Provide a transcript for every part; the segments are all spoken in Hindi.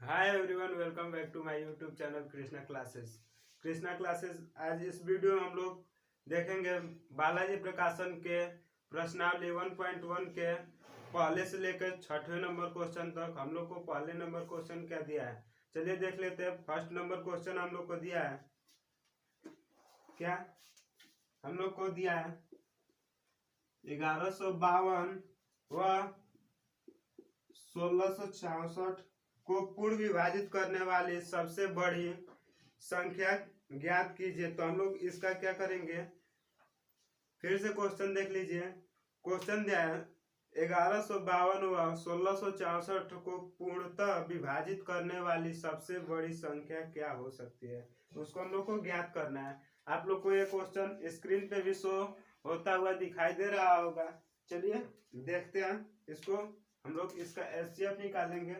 Hi everyone, welcome back to my YouTube channel Krishna classes. आज इस वीडियो में हम लोग देखेंगे बालाजी प्रकाशन के प्रश्नावली 1.1 के पहले से लेकर 6वें नंबर क्वेश्चन तक। हम लोग को पहले नंबर क्वेश्चन क्या दिया है, चलिए देख लेते हैं। फर्स्ट नंबर क्वेश्चन हम लोग को दिया है क्या, हम लोग को दिया है 1152 व 1666 को पूर्ण विभाजित करने वाली सबसे बड़ी संख्या ज्ञात कीजिए। तो हम लोग इसका क्या करेंगे, फिर से क्वेश्चन देख लीजिए। क्वेश्चन दिया है 1152 व 1664 को पूर्णतः विभाजित करने वाली सबसे बड़ी संख्या क्या हो सकती है, उसको हम लोग को ज्ञात करना है। आप लोग को ये क्वेश्चन स्क्रीन पे भी शो होता हुआ दिखाई दे रहा होगा। चलिए देखते हैं इसको। हम लोग इसका एचसीएफ निकालेंगे।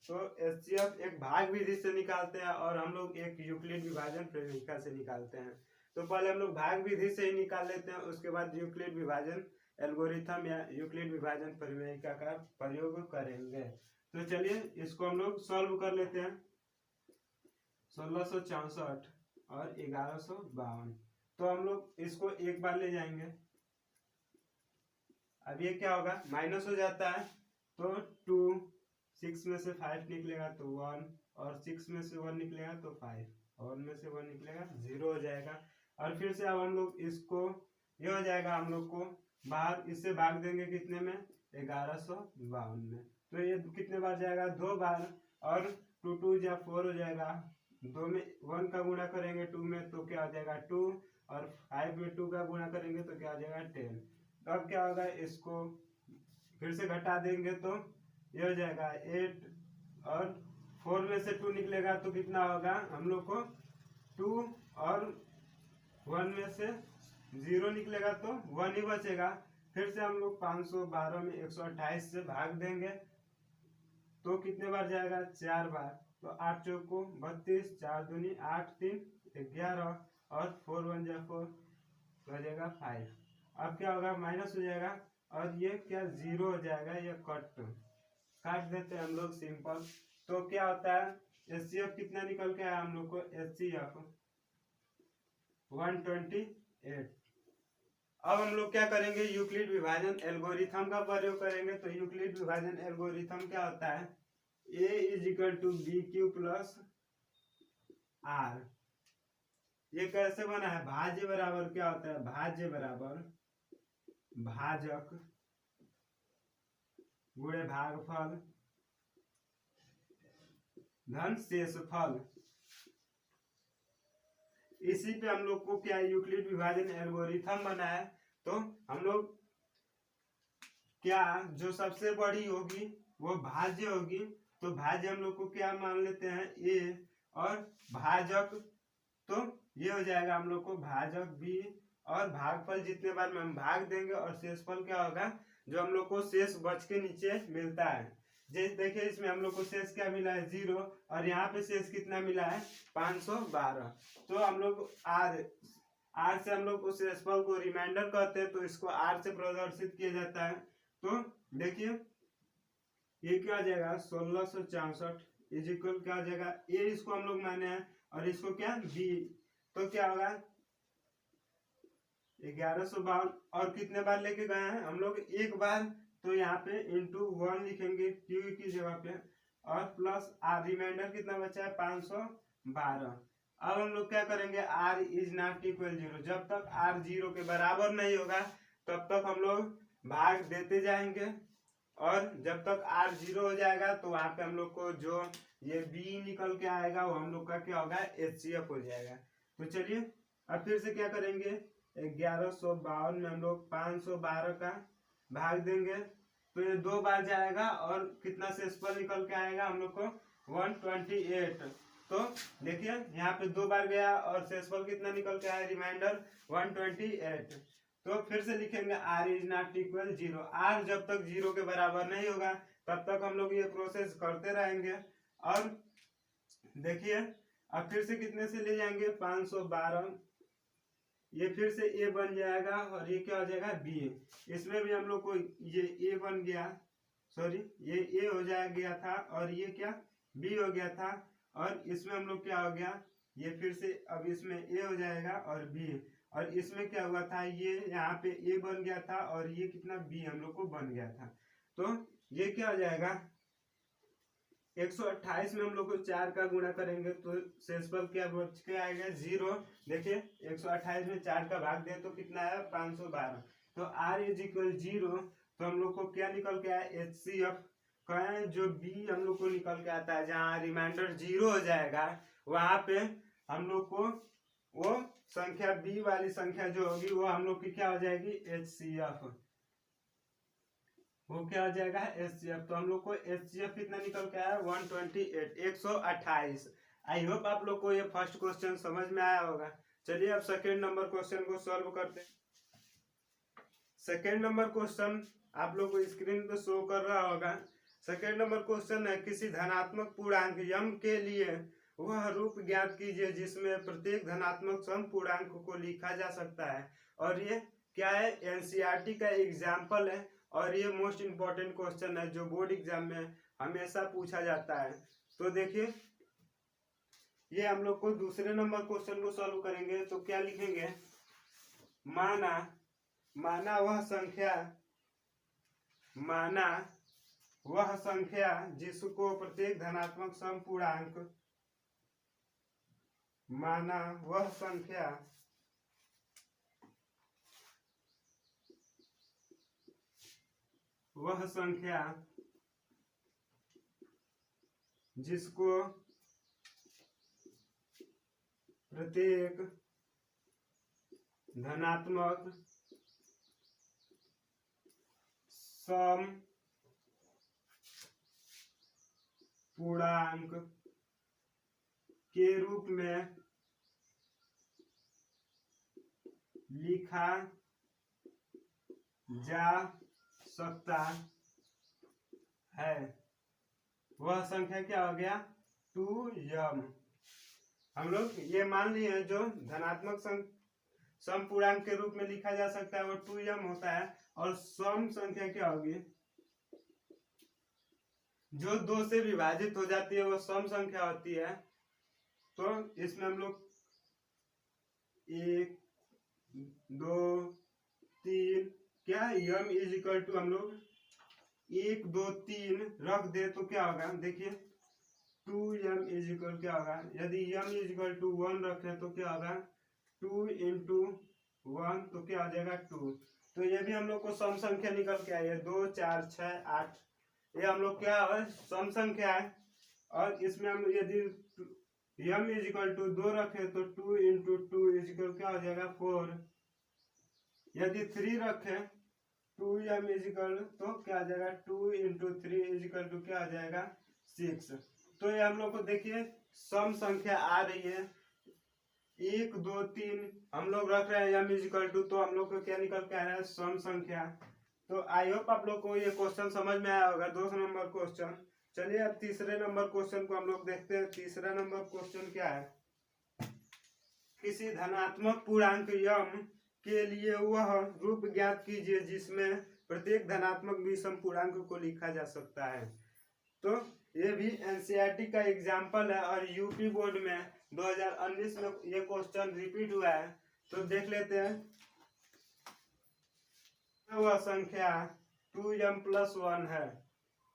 तो एचसीएफ एक भाग विधि से निकालते हैं और हम लोग एक यूक्लिड विभाजन प्रमेयिका से निकालते हैं। तो पहले हम लोग भाग विधि से ही निकाल लेते हैं, उसके बाद यूक्लिड विभाजन एल्गोरिथम या यूक्लिड विभाजन प्रमेयिका का प्रयोग करेंगे। तो चलिए इसको हम लोग सॉल्व कर लेते हैं। 1664 और 1152, तो हम लोग इसको एक बार ले जाएंगे। अब ये क्या होगा, माइनस हो जाता है तो 2, 6 में से 5 निकलेगा तो 1, और 6 में से 1 निकलेगा तो 5, और 1 में से 1 निकलेगा 0 हो जाएगा। और फिर से अब हम लोग इसको, ये हो जाएगा, हम लोग को बाहर इससे भाग देंगे कितने में, 1152 में। तो ये कितने बार जाएगा, 2 बार, और 2 2 या 4 हो जाएगा। 2 में 1 का गुणा करेंगे 2 में तो क्या हो जाएगा 2, और 5 में 2 का गुणा करेंगे तो क्या हो जाएगा 10। तो अब क्या होगा, इसको फिर से घटा देंगे तो ये हो जाएगा 8, और 4 में से 2 निकलेगा तो कितना होगा, हम लोग को 2, और 1 में से 0 निकलेगा तो 1 ही बचेगा। फिर से हम लोग 512 में 128 से भाग देंगे तो कितने बार जाएगा, 4 बार। तो 8 चौक को 32, 4 दूनी 8, 3 11, और 4 1 जा 4 हो जाएगा 5। अब क्या होगा, माइनस हो जाएगा, और ये क्या 0 हो जाएगा, ये काट देते हैं हम लोग सिंपल। तो क्या होता है, एचसीएफ कितना निकल के आया हम लोग को, एचसीएफ 128। अब हम लोग क्या करेंगे, यूक्लिड विभाजन एल्गोरिथम का प्रयोग करेंगे। तो यूक्लिड विभाजन एल्गोरिथम क्या होता है, a = bq + r। ये कैसे बना है, भाज्य बराबर क्या होता है, भाज्य बराबर भाजक गुणे भागफल धन शेषफल। इसी पे हम लोग को क्या यूक्लिड विभाजन एल्गोरिथम बना है। तो हम लोग क्या, जो सबसे बड़ी होगी वो भाज्य होगी, तो भाज्य हम लोग को क्या मान लेते हैं, a, और भाजक तो ये हो जाएगा हम लोग को भाजक b, और भागफल जितने बार में हम भाग देंगे, और शेषफल क्या होगा, जो हम लोग को शेष बच के नीचे मिलता है। जैसे देखिए इसमें हम लोग को शेष क्या मिला है, 0, और यहाँ पे शेष कितना मिला है, 512। तो हम लोग आर से हम लोग उस शेषफल को रिमाइंडर कहते हैं, तो इसको आर से प्रदर्शित किया जाता है। तो देखिए ये क्या हो जाएगा, 1664 इजिकल क्या हो जाएगा, ए इसको हम लोग माने हैं, और इसको क्या बी, तो क्या होगा 1152। और कितने बार लेके गए हैं हम लोग, एक बार, तो यहाँ पे इंटू 1 लिखेंगे क्यू की जगह पे, और प्लस आर, रिमाइंडर कितना बचा है 512। अब हम लोग क्या करेंगे, r ≠ 0। जब तक r 0 के बराबर नहीं होगा तब तक हम लोग भाग देते जाएंगे, और जब तक r 0 हो जाएगा तो वहां पे हम लोग को जो ये b निकल के आएगा वो हम लोग का क्या होगा, एचसीएफ हो जाएगा। तो चलिए अब फिर से क्या करेंगे, 1152 में हम लोग 512 का भाग देंगे तो ये 2 बार जाएगा, और कितना शेषफल निकल के आएगा हम लोग को 128। तो देखिए यहाँ पे 2 बार गया, और शेषफल कितना निकल के आया, रिमाइंडर 128। तो फिर से लिखेंगे r ≠ 0। r जब तक 0 के बराबर नहीं होगा तब तक हम लोग ये प्रोसेस करते रहेंगे। और देखिए अब फिर से कितने से ले जाएंगे, 512, ये फिर से a बन जाएगा, और ये क्या हो जाएगा b। इसमें भी हम लोग को ये a बन गया, सॉरी ये a हो जाया गया था, और ये क्या बी हो गया था, और इसमें हम लोग क्या हो गया, ये फिर से अब इसमें ए हो जाएगा और बी, और इसमें क्या हुआ था, ये यहाँ पे ए बन गया था और ये कितना बी हम लोग को बन गया था। तो ये क्या हो जाएगा, 128 में हम लोग को 4 का गुणा करेंगे तो शेषफल क्या बच के आएगा, 0। देखिए 128 में 4 का भाग दें तो कितना है, 512। तो r इज इक्वल 0। तो हम लोग को क्या निकल के आया, HCF कहें जो बी हम लोग को निकल के आता है, जहाँ रिमाइंडर 0 हो जाएगा वहां पे हम लोग को वो संख्या बी वाली संख्या जो होगी वो हम लोग की क्या हो जाएगी, HCF। वो क्या हो जाएगा, HCF। तो हम लोग को HCF कितना निकल के आया, 128, 128। आई होप आप लोग को ये फर्स्ट क्वेश्चन समझ में आया होगा। चलिए अब सेकेंड नंबर क्वेश्चन को सॉल्व करते हैं। सेकेंड नंबर क्वेश्चन आप लोग को स्क्रीन पे शो कर रहा होगा। सेकेंड नंबर क्वेश्चन है, किसी धनात्मक पूर्णांक यम के लिए वह रूप ज्ञात कीजिए जिसमें प्रत्येक धनात्मक सम पूर्णांक को लिखा जा सकता है। और ये क्या है, एनसीईआरटी का एग्जाम्पल है, और ये मोस्ट इंपॉर्टेंट क्वेश्चन है जो बोर्ड एग्जाम में हमेशा पूछा जाता है। तो देखिए ये हम लोग को दूसरे नंबर क्वेश्चन को सॉल्व करेंगे तो क्या लिखेंगे, माना वह संख्या जिसको प्रत्येक धनात्मक सम पूर्णांक, माना वह संख्या जिसको प्रत्येक धनात्मक सम पूर्णांक के रूप में लिखा जा सकता है, वह संख्या क्या हो गया, 2m। हम लोग ये मान लिए जो धनात्मक सम पूर्णांक के रूप में लिखा जा सकता है वो 2m होता है, और सम संख्या क्या होगी, जो 2 से विभाजित हो जाती है वो सम संख्या होती है। तो इसमें हम लोग 1 2 3 क्या m इज इक्वल टू हम लोग 1 2 3 रख दे तो क्या होगा, देखिए 2m इज इक्वल क्या होगा, यदि m इज इक्वल टू 1 रखे तो क्या होगा, 2 इंटू 1 तो क्या हो जाएगा 2। तो ये भी हम लोग को सम संख्या निकल के आई है, 2 4 6 8, ये हम लोग क्या है, सम संख्या है। और इसमें हम यदि m इज इक्वल टू 2 रखे तो 2 इंटू 2 इज इक्वल क्या हो जाएगा 4। यदि 3 रखे 2m इज इक्वल तो क्या आ जाएगा, 2 इंटू 3 इज इक्वल टू क्या आ जाएगा 6। तो ये हम लोग को देखिए सम संख्या आ रही है 1 2 3, हम लोग रख रहे हैं m इज इक्वल टू, तो हम लोग को क्या निकल के आ रहा है, सम संख्या। तो आई होप आप लोग को ये क्वेश्चन समझ में आया होगा, 2 नंबर क्वेश्चन। चलिए अब तीसरे नंबर क्वेश्चन को हम लोग देखते हैं। तीसरा नंबर क्वेश्चन क्या है, किसी धनात्मक पूर्णांक m के लिए वह रूप ज्ञात कीजिए जिसमें प्रत्येक धनात्मक विषम पूर्णांक को लिखा जा सकता है। तो ये भी एनसीईआरटी का एग्जाम्पल है, और यूपी बोर्ड में 2019 में ये क्वेश्चन रिपीट हुआ है। तो देख लेते हैं, वह संख्या 2m+1 है,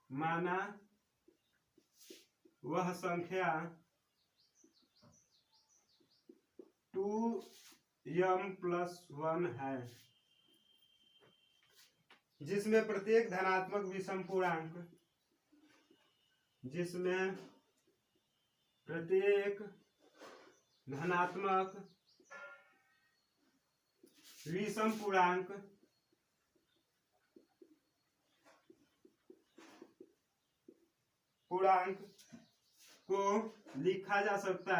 माना वह संख्या 2m+1 है जिसमें प्रत्येक धनात्मक विषम पूर्णांक, जिसमें प्रत्येक धनात्मक विषम पूर्णांक को लिखा जा सकता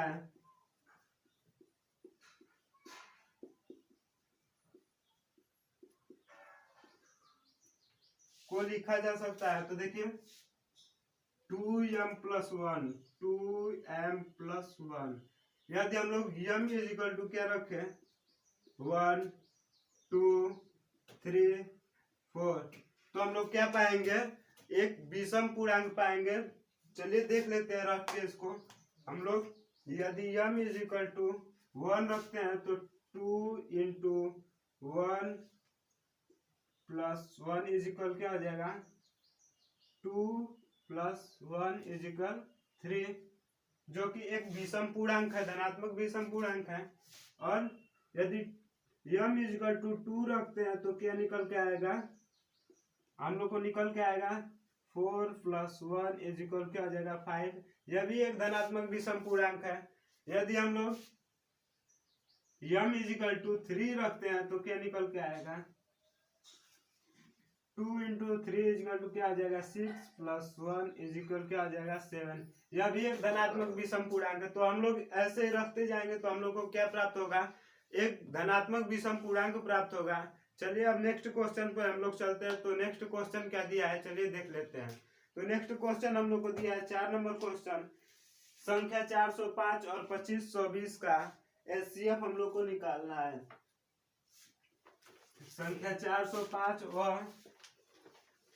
है, तो देखिए 2m+1, 2m+1, यदि हम लोग m इज इक्वल टू क्या रखें, 1 2 3 4, तो हम लोग क्या पाएंगे, एक विषम पूर्णांक पाएंगे चलिए देख लेते हैं रख के इसको हम लोग। यदि m इज इक्वल टू 1 रखते हैं तो 2 इंटू 1 प्लस 1 इज इक्वल क्या हो जाएगा 2 प्लस 1 इज इक्वल 3, जो कि एक विषम पूर्णांक है, धनात्मक विषम पूर्णांक है। और यदि m इज इक्वल टू 2 रखते हैं तो क्या निकल के आएगा, हम लोग को निकल के आएगा 4 प्लस 1 इज इक्वल क्या हो जाएगा 5। यह भी एक धनात्मक विषम पूर्णांक है। यदि हम लोग m इज इक्वल टू 3 रखते हैं तो क्या निकल के आएगा 2 इंटू 3 इज इक्वल टू क्या आ जाएगा 6 प्लस 1 इज इक्वल क्या आ जाएगा 7। यह भी एक धनात्मक विषम पूर्णांक है। तो हम लोग ऐसे ही रखते जाएंगे तो हम लोग को क्या प्राप्त होगा, एक धनात्मक विषम पूर्णांक प्राप्त होगा। चलिए अब नेक्स्ट क्वेश्चन पर हम लोग चलते हैं। तो नेक्स्ट क्वेश्चन क्या दिया है चलिए देख लेते हैं। तो नेक्स्ट क्वेश्चन हम लोग को दिया है 4 नंबर क्वेश्चन, संख्या 405 और 2520 का एचसीएफ हम लोग को निकालना है। संख्या 405 और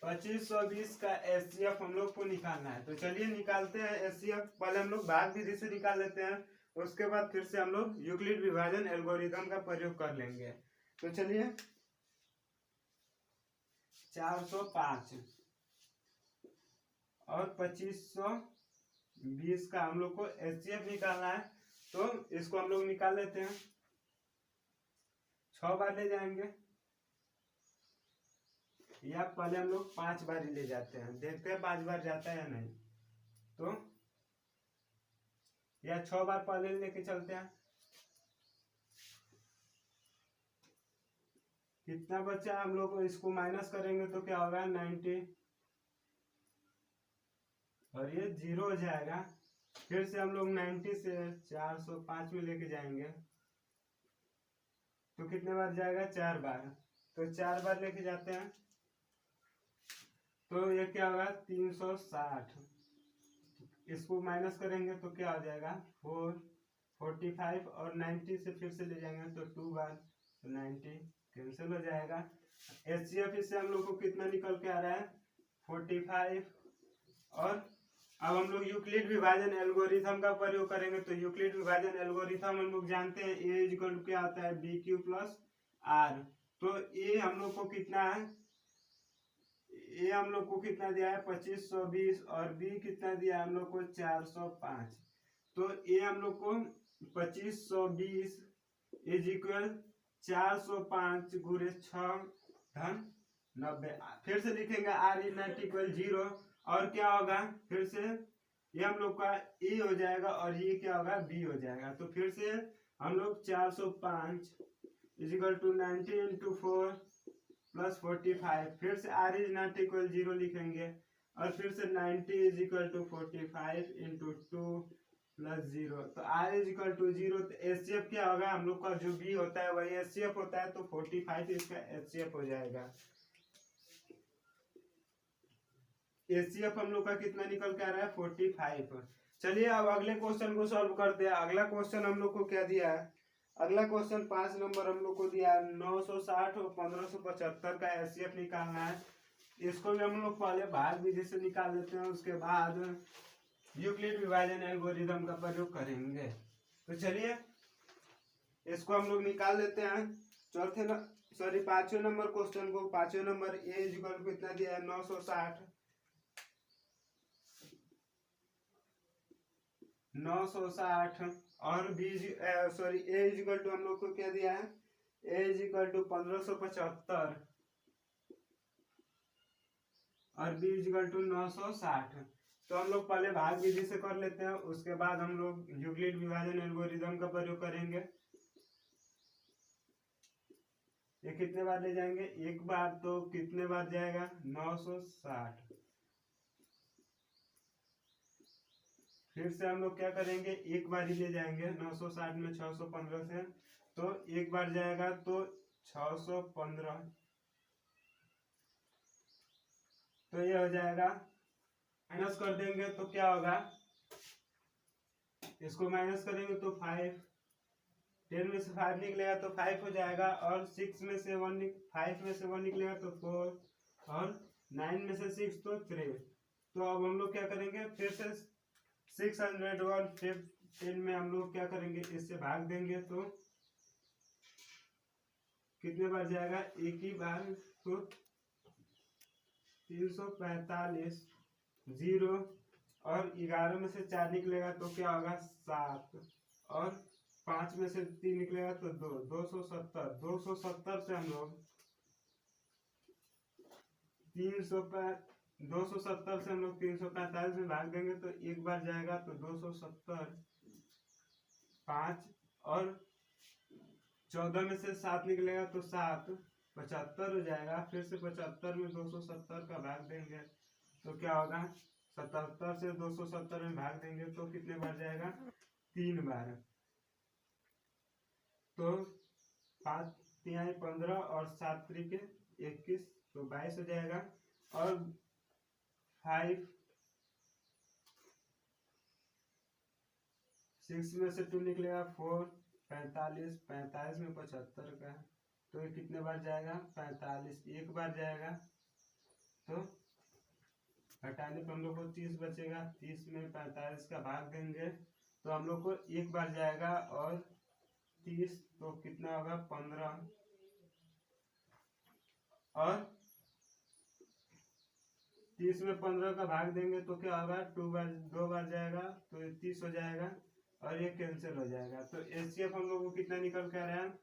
2520 का एचसीएफ हम लोग को निकालना है। तो चलिए निकालते हैं एचसीएफ। पहले हम लोग भाग विधि से निकाल लेते हैं, उसके बाद फिर से हम लोग यूक्लिड विभाजन एल्गोरिथम का प्रयोग कर लेंगे। तो चलिए 405 और 2520 का हम लोग को एचसीएफ निकालना है। तो इसको हम लोग निकाल लेते हैं। 6 बार ले जाएंगे या पहले हम लोग 5 बार ही ले जाते हैं, देखते हैं 5 बार जाता है या नहीं। तो या 6 बार पहले लेके चलते हैं। कितना बचा हम लोग को, इसको माइनस करेंगे तो क्या होगा 90 और ये 0 हो जाएगा। फिर से हम लोग 90 से 405 में लेके जाएंगे तो कितने बार जाएगा 4 बार। तो 4 बार लेके जाते हैं तो ये क्या होगा 360। इसको माइनस करेंगे तो क्या हो जाएगा 445 और 90 से फिर से ले जाएंगे तो 2 बार, तो 90 कैंसिल हो जाएगा। एचसीएफ इससे हम लोग को कितना निकल के आ रहा है 45। और अब हम लोग यूक्लिड विभाजन एल्गोरिथम का प्रयोग करेंगे। तो यूक्लिड विभाजन एल्गोरिथम हम लोग जानते हैं ए इक्वल टू क्या आता है बी क्यू प्लस आर। तो ए हम लोग को कितना है, ए हम लोग को कितना दिया है 2520 और बी कितना दिया है हम लोग को 405। तो ए हम लोग को 2520 इज इक्वल 405 गुणे 6 धन 90। फिर से लिखेंगे आर इज नॉट इक्वल 0 और क्या होगा फिर से ये हम लोग का ए हो जाएगा और ये क्या होगा बी हो जाएगा। तो फिर से हम लोग 405 is equal to 90 into 4 plus 45। फिर से आर इज नॉट इक्वल 0 लिखेंगे और फिर से 90 is equal to 45 into 2 plus 0। तो आर इज इक्वल टू 0। तो एचसीएफ क्या होगा, हम लोग का जो बी होता है वही एचसीएफ होता है। तो 45 इसका एचसीएफ हो जाएगा। एचसीएफ हम लोग का कितना निकल के आ रहा है 45। चलिए अब अगले क्वेश्चन को सॉल्व करते हैं। अगला क्वेश्चन हम लोग को क्या दिया है, अगला क्वेश्चन 5 नंबर हम लोग को दिया है 960 और 1575 का एचसीएफ निकालना है। इसको भी हम लोग पहले भाग विधि से निकाल लेते हैं, उसके बाद यूक्लिड विभाजन एल्गोरिथम का प्रयोग करेंगे। तो चलिए इसको हम लोग निकाल लेते हैं। 5वें नंबर क्वेश्चन को, 5वें number A is equal to कितना दिया है 960 और B A is equal to हम लोग को क्या दिया है ए इज इक्वल टू 1575 और बी इज इक्वल टू 960। तो हम लोग पहले भाग विधि से कर लेते हैं, उसके बाद हम लोग यूक्लिड विभाजन एल्गोरिथम का प्रयोग करेंगे। ये कितने बार ले जाएंगे, एक बार। तो कितने बार जाएगा 960। फिर से हम लोग क्या करेंगे, एक बार ही ले जाएंगे 960 में 615 से। तो एक बार जाएगा तो 615। तो ये हो जाएगा, माइनस कर देंगे तो क्या होगा, इसको माइनस करेंगे तो 5, 10 में से 5 निकलेगा तो 5 हो जाएगा। और 6 में से 5 में से 1 निकलेगा तो 4 और 9 में से 6 तो 3। तो अब हम लोग क्या करेंगे, फिर से 615 में हम लोग क्या करेंगे, इससे भाग देंगे तो कितने बार जाएगा, एक ही बार। तो 345 0 और 11 में से 4 निकलेगा तो क्या होगा 7 और 5 में से 3 निकलेगा तो 270 से हम लोग 270 से हम लोग 345 में भाग देंगे तो एक बार जाएगा तो 270 5 और 14 में से 7 निकलेगा तो 7 75 हो जाएगा। फिर से 75 में 270 का भाग देंगे तो क्या होगा 77 से 270 में भाग देंगे तो कितने बार जाएगा 3 बार। तो 5 3 15 और 7 3 21 तो 22 हो जाएगा। और 5 6 में से 2 निकलेगा 4 45 में 75 का तो ये कितने बार जाएगा 45 एक बार जाएगा। तो हटाने पर हम लोग को 30 बचेगा, 30 में 45 का भाग देंगे तो हम लोग को एक बार जाएगा और 30 तो कितना होगा 15 और 30 में 15 का भाग देंगे तो क्या होगा 2 बार जाएगा तो 30 हो जाएगा और ये कैंसिल हो जाएगा। तो एचसीएफ हम लोग को कितना निकल के आ रहा है,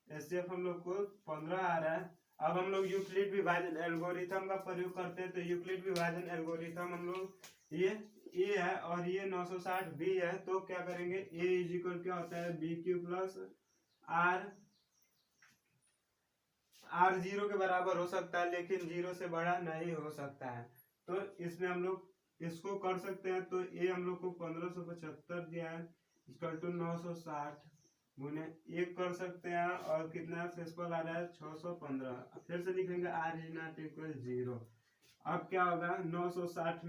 एचसीएफ हम लोग को 15 आ रहा है। अब हम लोग यूक्लिड विभाजन एल्गोरिथम का प्रयोग करते हैं। तो यूक्लिड विभाजन एल्गोरिथम हम लोग ये ए है और ये 960 बी है तो क्या करेंगे ए इज इक्वल क्या होता है बी क्यू प्लस आर 0 के बराबर हो सकता है लेकिन 0 से बड़ा नहीं हो सकता है। तो इसमें हम लोग इसको कर सकते हैं। तो ए हम लोग को 1575 दिया है इक्वल टू 960 गुने 1 कर सकते हैं और कितना शेषफल आ रहा है 615। फिर से लिखेंगे आर इज नॉट इक्वल 0। अब क्या होगा 960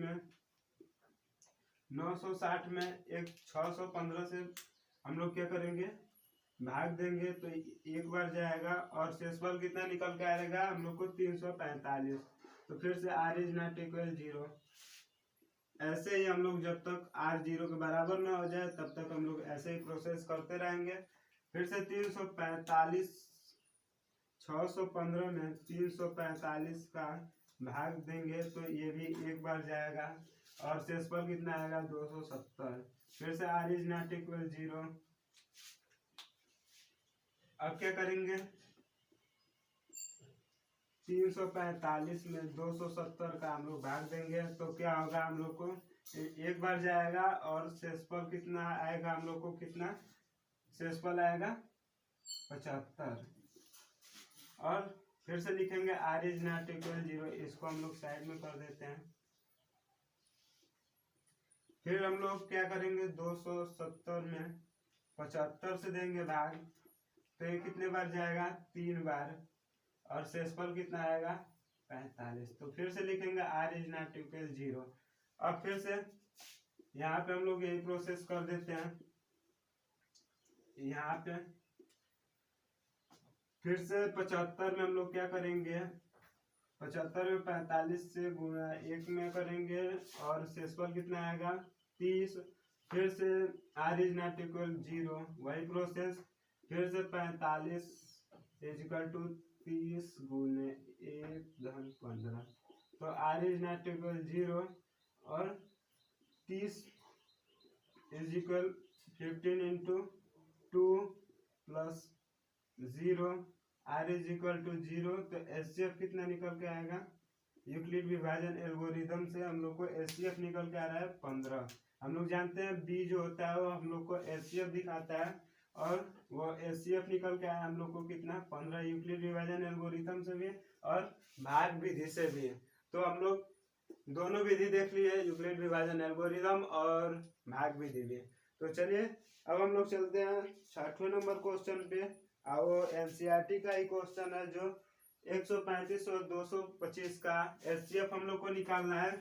में एक 615 से हम लोग क्या करेंगे भाग देंगे तो एक बार जाएगा और शेषफल कितना निकल के आएगा हम लोग को 345। तो फिर से आर इज नॉट इक्वल 0। ऐसे ही हम लोग जब तक आर 0 के बराबर ना हो जाए तब तक हम लोग ऐसे ही प्रोसेस करते रहेंगे। फिर से 345 615 में 345 का भाग देंगे तो ये भी एक बार जाएगा और शेषफल कितना आएगा 270। फिर से आर इज नॉट इक्वल 0। अब क्या करेंगे 345 में 270 का हम लोग भाग देंगे तो क्या होगा हम लोग को एक बार जाएगा और शेषफल कितना आएगा हम लोग को कितना शेषफल आएगा 75। और फिर से लिखेंगे आर इज नॉट इक्वल 0। इसको हम लोग साइड में कर देते हैं। फिर हम लोग क्या करेंगे 270 में 75 से देंगे भाग तो ये कितने बार जाएगा 3 बार और शेषफल कितना आएगा 45। तो फिर से लिखेंगे आर इज नॉट इक्वल 0। अब फिर से यहाँ पे हम लोग यही प्रोसेस कर देते हैं। यहाँ पे फिर से 75 में हम लोग क्या करेंगे 75 में 45 से गुणा 1 में करेंगे और शेषफल कितना आएगा 30। फिर से आर इज नॉट इक्वल 0 वही प्रोसेस। फिर से 45 इज इक्वल टू 30 गुने 1/15 तो आर इज नॉट इक्वल 0 और 30 is equal 15 into 2 plus 0 R is equal to 0। तो एचसीएफ कितना निकल के आएगा यूक्लिड विभाजन एल्गोरिथम से हम लोग को एचसीएफ निकल के आ रहा है 15। हम लोग जानते हैं बी जो होता है वो हम लोग को एचसीएफ दिखाता है और वो एचसीएफ निकल के आया हम लोग को कितना 15 यूक्लिड विभाजन एल्गोरिथम से भी और भाग विधि से भी। तो हम लोग दोनों विधि देख लिए यूक्लिड विभाजन एल्गोरिथम और भाग विधि भी। तो चलिए अब हम लोग चलते हैं 60वें नंबर क्वेश्चन पे। वो एनसीईआरटी का ही क्वेश्चन है जो 135 और 225 का एचसीएफ हम लोग को निकालना है।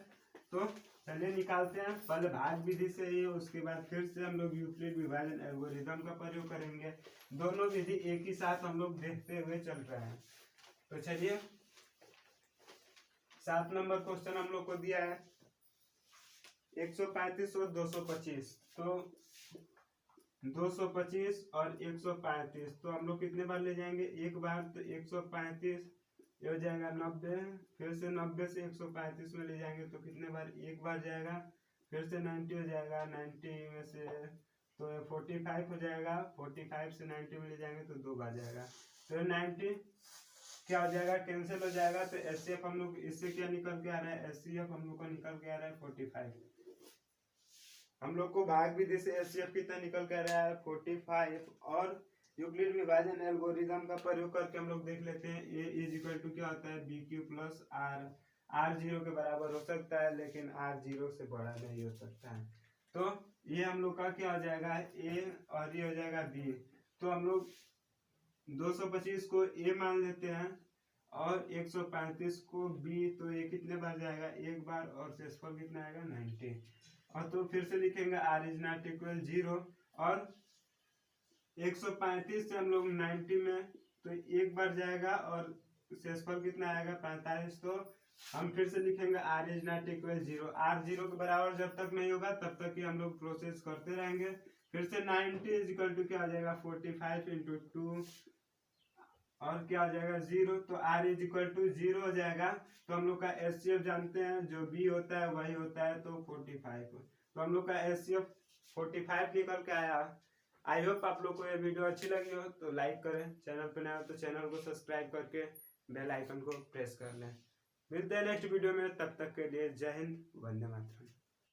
तो चलिए निकालते हैं पहले भाग विधि से ही, उसके बाद फिर से हम लोग यूक्लिड विभाजन एल्गोरिथम का प्रयोग करेंगे। दोनों विधि एक ही साथ हम लोग देखते हुए चल रहे हैं। तो चलिए 7 नंबर क्वेश्चन हम लोग को दिया है 135 और 225, तो 225 और 135, तो हम लोग कितने बार ले जाएंगे? एक बार। तो 135 ये हो जाएगा 90, फिर से 90 से 135 में ले जाएंगे तो कितने बार? एक बार जाएगा। फिर से 90 हो जाएगा, 90 में से तो 45 हो जाएगा, 45 से 90 में ले जाएंगे तो दो बार जाएगा। तो 90 क्या हो जाएगा? कैंसिल हो जाएगा। तो एचसीएफ हम लोग इससे क्या निकल के आ रहा है? एचसीएफ हम लोग को निकल के आ रहा है 45। हम लोग को भाग विधि से एचसीएफ कितना निकल के आ रहा है? 45। और यूक्लिड विभाजन एल्गोरिथम का प्रयोग करके हम लोग देख लेते हैं ए इज इक्वल टू क्या होता है? B Q plus R. R 0 के बराबर हो सकता है लेकिन आर 0 से बड़ा नहीं हो सकता है। तो ये हम लोग का क्या हो जाएगा? ए और ये हो जाएगा बी। तो हम लोग 225 को ए मान लेते हैं और 135 को बी। तो ये कितने बार जाएगा? एक बार। और शेषफल कितना आएगा? 90। और तो फिर से लिखेंगे आर इज नॉट इक्वल 0। और 135 से हम लोग 90 में तो एक बार जाएगा और शेषफल कितना आएगा? 45। तो हम फिर से लिखेंगे R is not equal 0। R 0 के बराबर जब तक नहीं होगा तब तक ही हम लोग प्रोसेस करते रहेंगे। फिर से 90 इज इक्वल टू क्या आ जाएगा? 45 इंटू 2 और क्या हो जाएगा? 0। तो आर इज इक्वल टू 0 हो जाएगा। तो हम लोग का एचसीएफ जानते हैं, जो बी होता है वही होता है, तो 45। तो हम लोग का एचसीएफ 45 निकल के आया। आई होप आप लोग को ये वीडियो अच्छी लगी हो तो लाइक करें, चैनल पर नया हो तो चैनल को सब्सक्राइब करके बेल आइकन को प्रेस कर लें। मिलते हैं नेक्स्ट वीडियो में, तब तक के लिए जय हिंद, वंदे मातरम।